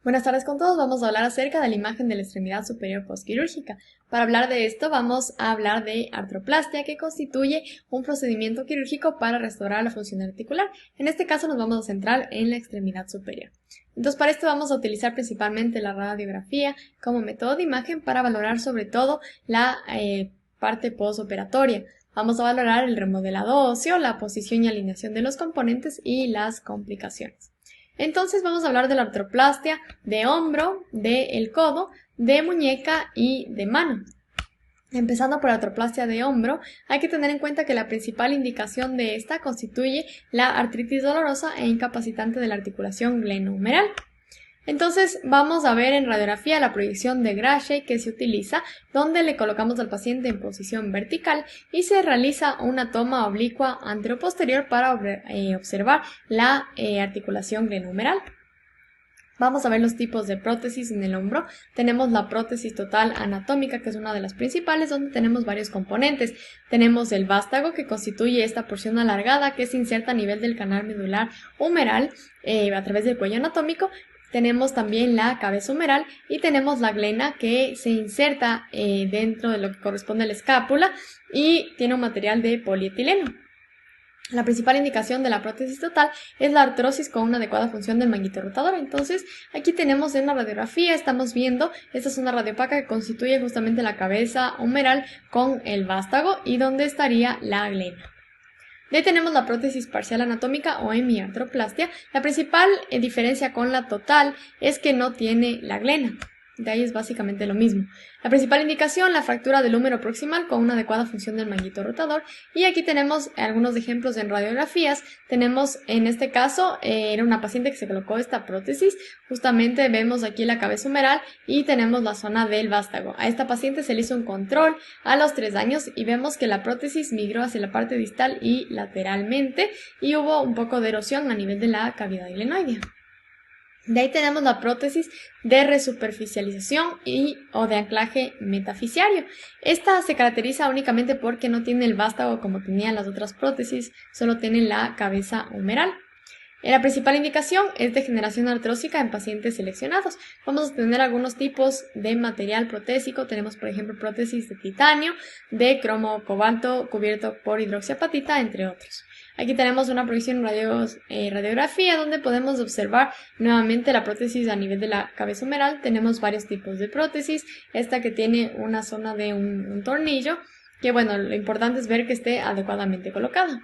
Buenas tardes con todos, vamos a hablar acerca de la imagen de la extremidad superior postquirúrgica. Para hablar de esto vamos a hablar de artroplastia, que constituye un procedimiento quirúrgico para restaurar la función articular. En este caso nos vamos a centrar en la extremidad superior. Entonces para esto vamos a utilizar principalmente la radiografía como método de imagen para valorar sobre todo la parte postoperatoria. Vamos a valorar el remodelado óseo, la posición y alineación de los componentes y las complicaciones. Entonces vamos a hablar de la artroplastia de hombro, del codo, de muñeca y de mano. Empezando por la artroplastia de hombro, hay que tener en cuenta que la principal indicación de esta constituye la artritis dolorosa e incapacitante de la articulación glenohumeral. Entonces vamos a ver en radiografía la proyección de Grace que se utiliza, donde le colocamos al paciente en posición vertical y se realiza una toma oblicua anteroposterior para observar la articulación glenohumeral. Vamos a ver los tipos de prótesis en el hombro. Tenemos la prótesis total anatómica, que es una de las principales, donde tenemos varios componentes. Tenemos el vástago, que constituye esta porción alargada que se inserta a nivel del canal medular humeral a través del cuello anatómico. Tenemos también la cabeza humeral y tenemos la glena, que se inserta dentro de lo que corresponde a la escápula y tiene un material de polietileno. La principal indicación de la prótesis total es la artrosis con una adecuada función del manguito rotador. Entonces, aquí tenemos en la radiografía, estamos viendo, esta es una radiopaca que constituye justamente la cabeza humeral con el vástago y donde estaría la glena. De ahí tenemos la prótesis parcial anatómica o hemiartroplastia. La principal diferencia con la total es que no tiene la glena. De ahí es básicamente lo mismo. La principal indicación, la fractura del húmero proximal con una adecuada función del manguito rotador. Y aquí tenemos algunos ejemplos en radiografías. Tenemos en este caso, era una paciente que se colocó esta prótesis. Justamente vemos aquí la cabeza humeral y tenemos la zona del vástago. A esta paciente se le hizo un control a los 3 años y vemos que la prótesis migró hacia la parte distal y lateralmente y hubo un poco de erosión a nivel de la cavidad glenoidea. De ahí tenemos la prótesis de resuperficialización o de anclaje metafisiario. Esta se caracteriza únicamente porque no tiene el vástago como tenían las otras prótesis, solo tiene la cabeza humeral. La principal indicación es degeneración artrósica en pacientes seleccionados. Vamos a tener algunos tipos de material protésico. Tenemos, por ejemplo, prótesis de titanio, de cromo cobalto cubierto por hidroxiapatita, entre otros. Aquí tenemos una proyección radiografía donde podemos observar nuevamente la prótesis a nivel de la cabeza humeral. Tenemos varios tipos de prótesis. Esta que tiene una zona de un tornillo, que bueno, lo importante es ver que esté adecuadamente colocada.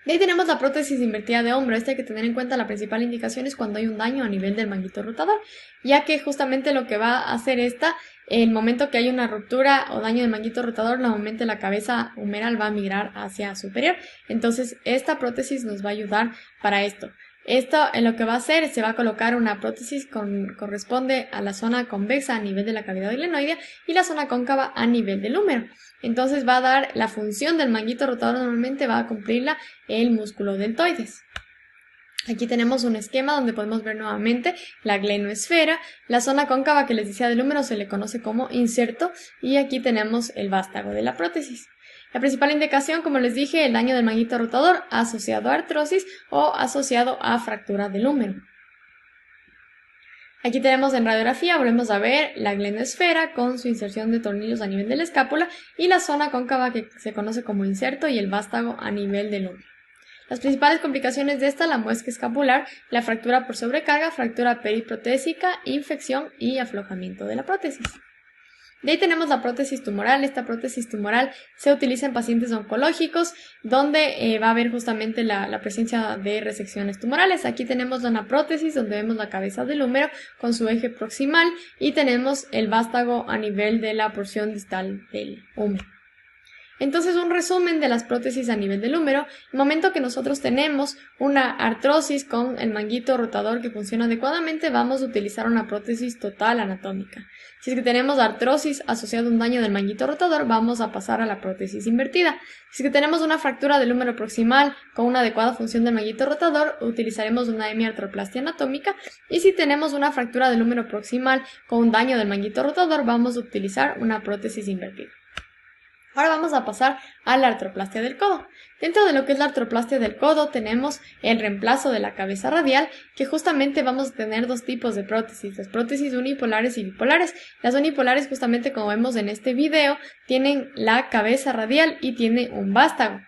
De ahí tenemos la prótesis invertida de hombro. Esta hay que tener en cuenta, la principal indicación es cuando hay un daño a nivel del manguito rotador, ya que justamente lo que va a hacer el momento que hay una ruptura o daño del manguito rotador, normalmente la cabeza humeral va a migrar hacia superior. Entonces esta prótesis nos va a ayudar para esto. Esto en lo que va a hacer, se va a colocar una prótesis que corresponde a la zona convexa a nivel de la cavidad glenoidea y la zona cóncava a nivel del húmero. Entonces va a dar la función del manguito rotador, normalmente va a cumplirla el músculo deltoides. Aquí tenemos un esquema donde podemos ver nuevamente la glenoesfera, la zona cóncava que les decía del húmero se le conoce como inserto y aquí tenemos el vástago de la prótesis. La principal indicación, como les dije, el daño del manguito rotador asociado a artrosis o asociado a fractura del húmero. Aquí tenemos en radiografía, volvemos a ver la glenoesfera con su inserción de tornillos a nivel de la escápula y la zona cóncava que se conoce como inserto y el vástago a nivel del húmero. Las principales complicaciones de esta, la muesca escapular, la fractura por sobrecarga, fractura periprotésica, infección y aflojamiento de la prótesis. De ahí tenemos la prótesis tumoral. Esta prótesis tumoral se utiliza en pacientes oncológicos donde va a haber justamente la presencia de resecciones tumorales. Aquí tenemos una prótesis donde vemos la cabeza del húmero con su eje proximal y tenemos el vástago a nivel de la porción distal del húmero. Entonces, un resumen de las prótesis a nivel del húmero. El momento que nosotros tenemos una artrosis con el manguito rotador que funciona adecuadamente, vamos a utilizar una prótesis total anatómica. Si es que tenemos artrosis asociada a un daño del manguito rotador, vamos a pasar a la prótesis invertida. Si es que tenemos una fractura del húmero proximal con una adecuada función del manguito rotador, utilizaremos una hemiartroplastia anatómica. Y si tenemos una fractura del húmero proximal con un daño del manguito rotador, vamos a utilizar una prótesis invertida. Ahora vamos a pasar a la artroplastia del codo. Dentro de lo que es la artroplastia del codo tenemos el reemplazo de la cabeza radial, que justamente vamos a tener dos tipos de prótesis, las prótesis unipolares y bipolares. Las unipolares, justamente como vemos en este video, tienen la cabeza radial y tiene un vástago.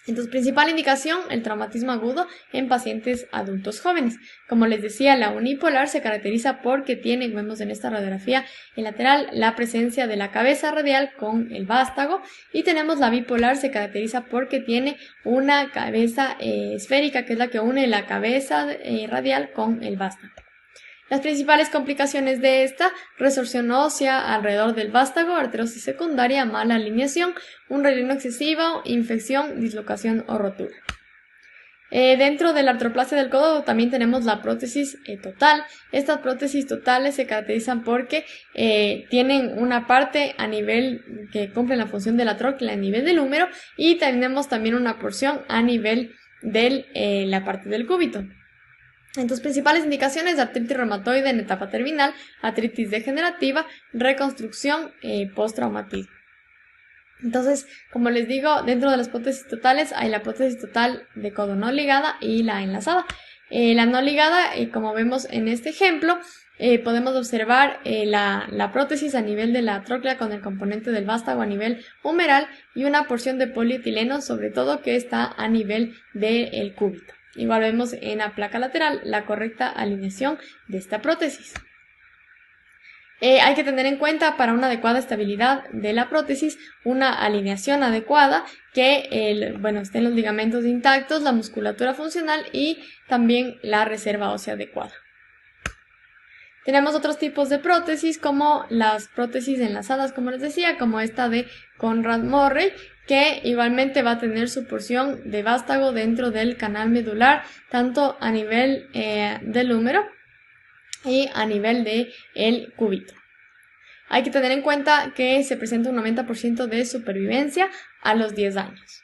Entonces, principal indicación, el traumatismo agudo en pacientes adultos jóvenes. Como les decía, la unipolar se caracteriza porque tiene, vemos en esta radiografía en lateral, la presencia de la cabeza radial con el vástago, y tenemos la bipolar, se caracteriza porque tiene una cabeza esférica, que es la que une la cabeza radial con el vástago. Las principales complicaciones de esta: resorción ósea alrededor del vástago, artrosis secundaria, mala alineación, un relleno excesivo, infección, dislocación o rotura. Dentro de la artroplastia del codo también tenemos la prótesis total. Estas prótesis totales se caracterizan porque tienen una parte a nivel que cumple la función de la tróquea a nivel del húmero, y tenemos también una porción a nivel de la parte del cúbito. Entonces, principales indicaciones de artritis reumatoide en etapa terminal, artritis degenerativa, reconstrucción, postraumatismo. Entonces, como les digo, dentro de las prótesis totales hay la prótesis total de codo no ligada y la enlazada. La no ligada, como vemos en este ejemplo, podemos observar la prótesis a nivel de la tróclea con el componente del vástago a nivel humeral y una porción de polietileno, sobre todo, que está a nivel del cúbito. Igual vemos en la placa lateral la correcta alineación de esta prótesis. Hay que tener en cuenta, para una adecuada estabilidad de la prótesis, una alineación adecuada, que estén los ligamentos intactos, la musculatura funcional y también la reserva ósea adecuada. Tenemos otros tipos de prótesis, como las prótesis enlazadas, como les decía, como esta de Conrad Murray, que igualmente va a tener su porción de vástago dentro del canal medular, tanto a nivel del húmero y a nivel del cúbito. Hay que tener en cuenta que se presenta un 90% de supervivencia a los 10 años.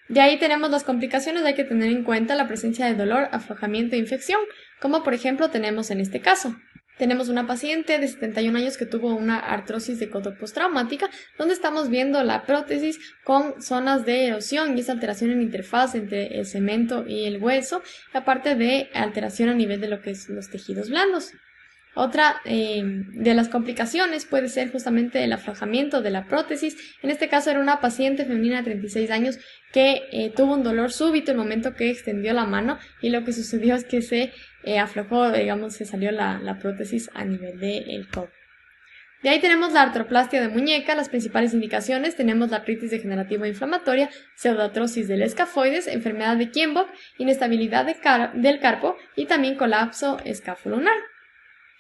De ahí tenemos las complicaciones. Hay que tener en cuenta la presencia de dolor, aflojamiento e infección, como por ejemplo tenemos en este caso. Tenemos una paciente de 71 años que tuvo una artrosis de codo postraumática, donde estamos viendo la prótesis con zonas de erosión y esa alteración en interfaz entre el cemento y el hueso, aparte de alteración a nivel de lo que es los tejidos blandos. Otra de las complicaciones puede ser justamente el aflojamiento de la prótesis. En este caso era una paciente femenina de 36 años que tuvo un dolor súbito el momento que extendió la mano, y lo que sucedió es que se aflojó, se salió la prótesis a nivel del codo. De ahí tenemos la artroplastia de muñeca. Las principales indicaciones: tenemos la artritis degenerativa inflamatoria, pseudoartrosis del escafoides, enfermedad de Kienbock, inestabilidad del carpo y también colapso escafolunar.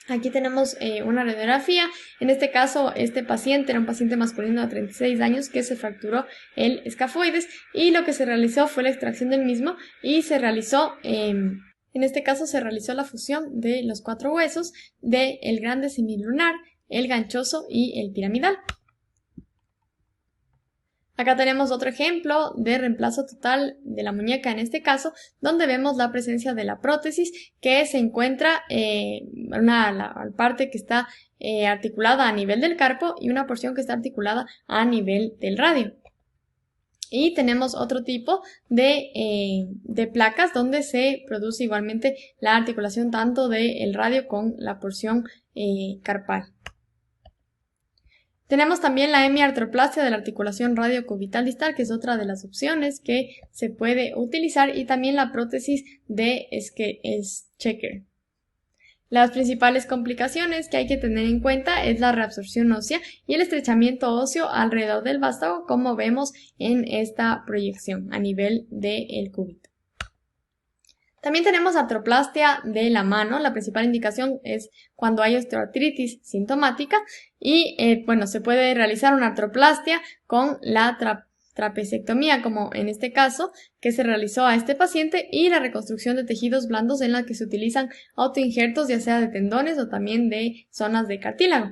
Aquí tenemos una radiografía. En este caso, este paciente era un paciente masculino de 36 años que se fracturó el escafoides, y lo que se realizó fue la extracción del mismo, y se realizó, en este caso se realizó la fusión de los 4 huesos del grande semilunar, el ganchoso y el piramidal. Acá tenemos otro ejemplo de reemplazo total de la muñeca, en este caso, donde vemos la presencia de la prótesis, que se encuentra la parte que está articulada a nivel del carpo y una porción que está articulada a nivel del radio. Y tenemos otro tipo de placas donde se produce igualmente la articulación tanto del radio con la porción carpal. Tenemos también la hemiartroplastia de la articulación radiocubital distal, que es otra de las opciones que se puede utilizar, y también la prótesis de Schecker. Las principales complicaciones que hay que tener en cuenta es la reabsorción ósea y el estrechamiento óseo alrededor del vástago, como vemos en esta proyección a nivel del cúbito. También tenemos artroplastia de la mano. La principal indicación es cuando hay osteoartritis sintomática y se puede realizar una artroplastia con la trapecectomía, como en este caso que se realizó a este paciente, y la reconstrucción de tejidos blandos en la que se utilizan autoinjertos, ya sea de tendones o también de zonas de cartílago.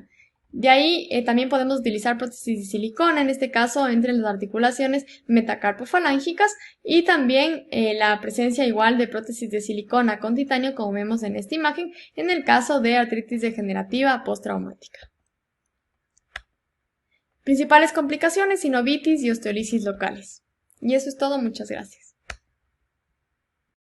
De ahí también podemos utilizar prótesis de silicona, en este caso entre las articulaciones metacarpofalángicas, y también la presencia igual de prótesis de silicona con titanio, como vemos en esta imagen, en el caso de artritis degenerativa postraumática. Principales complicaciones: sinovitis y osteolisis locales. Y eso es todo, muchas gracias.